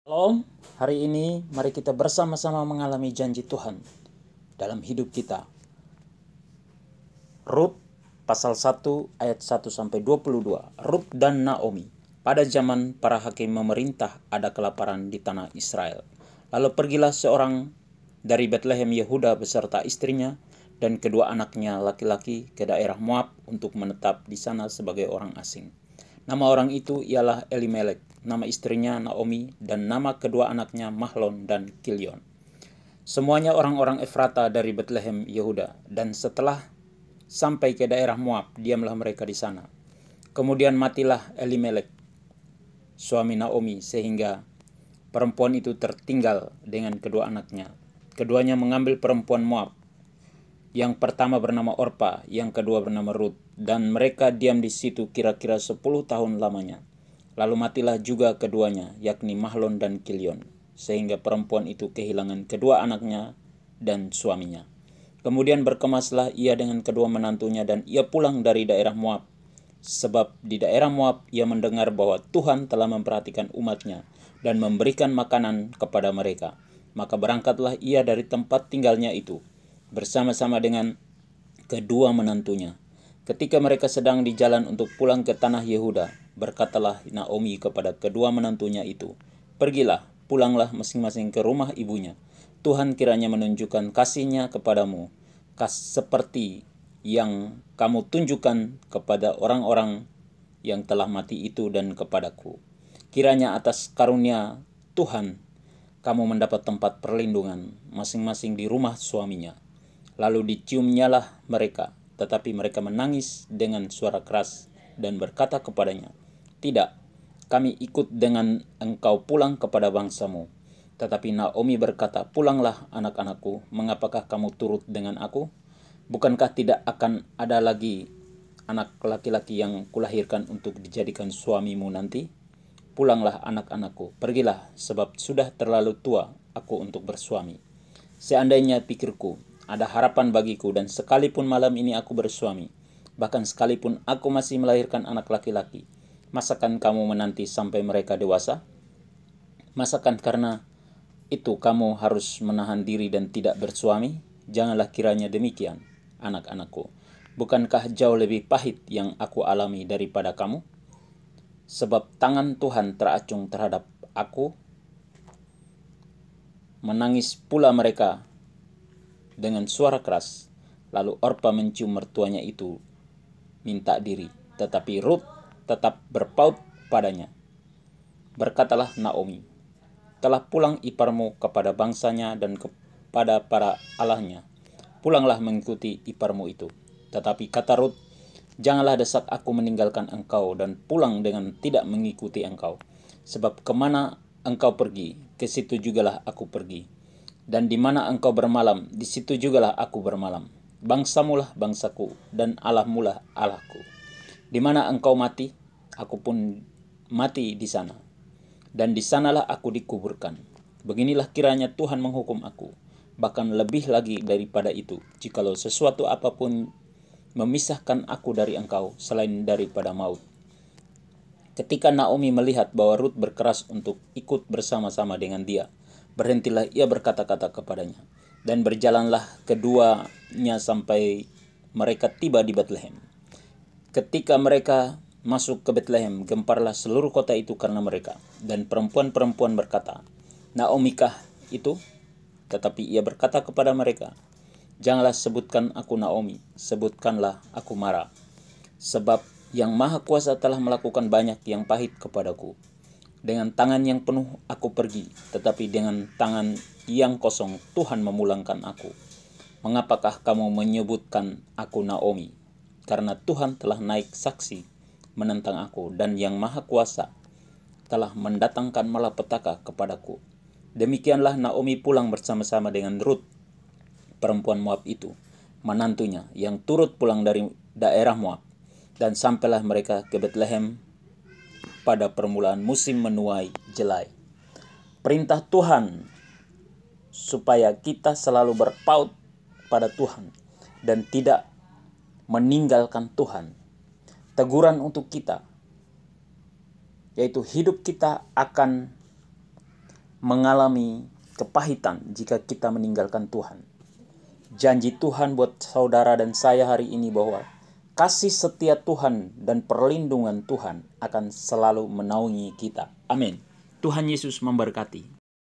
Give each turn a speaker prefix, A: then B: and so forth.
A: Shalom, hari ini mari kita bersama-sama mengalami janji Tuhan dalam hidup kita. Rut pasal 1 ayat 1-22. Rut dan Naomi. Pada zaman para hakim memerintah ada kelaparan di tanah Israel. Lalu pergilah seorang dari Betlehem Yehuda beserta istrinya dan kedua anaknya laki-laki ke daerah Moab untuk menetap di sana sebagai orang asing. Nama orang itu ialah Elimelek, nama istrinya Naomi, dan nama kedua anaknya Mahlon dan Kilion. Semuanya orang-orang Efrata dari Betlehem Yehuda, dan setelah sampai ke daerah Moab, diamlah mereka di sana. Kemudian matilah Elimelek, suami Naomi, sehingga perempuan itu tertinggal dengan kedua anaknya. Keduanya mengambil perempuan Moab. Yang pertama bernama Orpa, yang kedua bernama Rut, dan mereka diam di situ kira-kira 10 tahun lamanya. Lalu matilah juga keduanya, yakni Mahlon dan Kilion, sehingga perempuan itu kehilangan kedua anaknya dan suaminya. Kemudian berkemaslah ia dengan kedua menantunya dan ia pulang dari daerah Moab. Sebab di daerah Moab ia mendengar bahwa Tuhan telah memperhatikan umatnya dan memberikan makanan kepada mereka. Maka berangkatlah ia dari tempat tinggalnya itu bersama-sama dengan kedua menantunya. Ketika mereka sedang di jalan untuk pulang ke tanah Yehuda, berkatalah Naomi kepada kedua menantunya itu, "Pergilah, pulanglah masing-masing ke rumah ibunya. Tuhan kiranya menunjukkan kasih-Nya kepadamu, seperti yang kamu tunjukkan kepada orang-orang yang telah mati itu dan kepadaku. Kiranya atas karunia Tuhan kamu mendapat tempat perlindungan masing-masing di rumah suaminya." Lalu diciumnyalah mereka, tetapi mereka menangis dengan suara keras dan berkata kepadanya, "Tidak, kami ikut dengan engkau pulang kepada bangsamu." Tetapi Naomi berkata, "Pulanglah anak-anakku, mengapakah kamu turut dengan aku? Bukankah tidak akan ada lagi anak laki-laki yang kulahirkan untuk dijadikan suamimu nanti? Pulanglah anak-anakku, pergilah, sebab sudah terlalu tua aku untuk bersuami. Seandainya pikirku, ada harapan bagiku, dan sekalipun malam ini aku bersuami, bahkan sekalipun aku masih melahirkan anak laki-laki, masakan kamu menanti sampai mereka dewasa? Masakan karena itu kamu harus menahan diri dan tidak bersuami? Janganlah kiranya demikian, anak-anakku. Bukankah jauh lebih pahit yang aku alami daripada kamu? Sebab tangan Tuhan teracung terhadap aku." Menangis pula mereka dengan suara keras. Lalu Orpa mencium mertuanya itu minta diri, tetapi Rut tetap berpaut padanya. Berkatalah Naomi, "Telah pulang iparmu kepada bangsanya dan kepada para allahnya. Pulanglah mengikuti iparmu itu." Tetapi kata Rut, "Janganlah desak aku meninggalkan engkau dan pulang dengan tidak mengikuti engkau. Sebab kemana engkau pergi, ke situ jugalah aku pergi. Dan di mana engkau bermalam, di situ jugalah aku bermalam. Bangsamulah bangsaku, dan Allahmulah Allahku. Di mana engkau mati, aku pun mati di sana. Dan di sanalah aku dikuburkan. Beginilah kiranya Tuhan menghukum aku, bahkan lebih lagi daripada itu, jikalau sesuatu apapun memisahkan aku dari engkau selain daripada maut." Ketika Naomi melihat bahwa Rut berkeras untuk ikut bersama-sama dengan dia, berhentilah ia berkata-kata kepadanya, dan berjalanlah keduanya sampai mereka tiba di Betlehem. Ketika mereka masuk ke Betlehem, gemparlah seluruh kota itu karena mereka. Dan perempuan-perempuan berkata, "Naomi kah itu?" Tetapi ia berkata kepada mereka, "Janganlah sebutkan aku Naomi, sebutkanlah aku Mara. Sebab Yang Maha Kuasa telah melakukan banyak yang pahit kepadaku. Dengan tangan yang penuh aku pergi, tetapi dengan tangan yang kosong Tuhan memulangkan aku. Mengapakah kamu menyebutkan aku Naomi? Karena Tuhan telah naik saksi menentang aku, dan Yang Maha Kuasa telah mendatangkan malapetaka kepadaku." Demikianlah Naomi pulang bersama-sama dengan Rut, perempuan Moab itu, menantunya, yang turut pulang dari daerah Moab. Dan sampailah mereka ke Betlehem pada permulaan musim menuai jelai. Perintah Tuhan supaya kita selalu berpaut pada Tuhan dan tidak meninggalkan Tuhan. Teguran untuk kita, yaitu hidup kita akan mengalami kepahitan jika kita meninggalkan Tuhan. Janji Tuhan buat saudara dan saya hari ini bahwa kasih setia Tuhan dan perlindungan Tuhan akan selalu menaungi kita. Amin. Tuhan Yesus memberkati.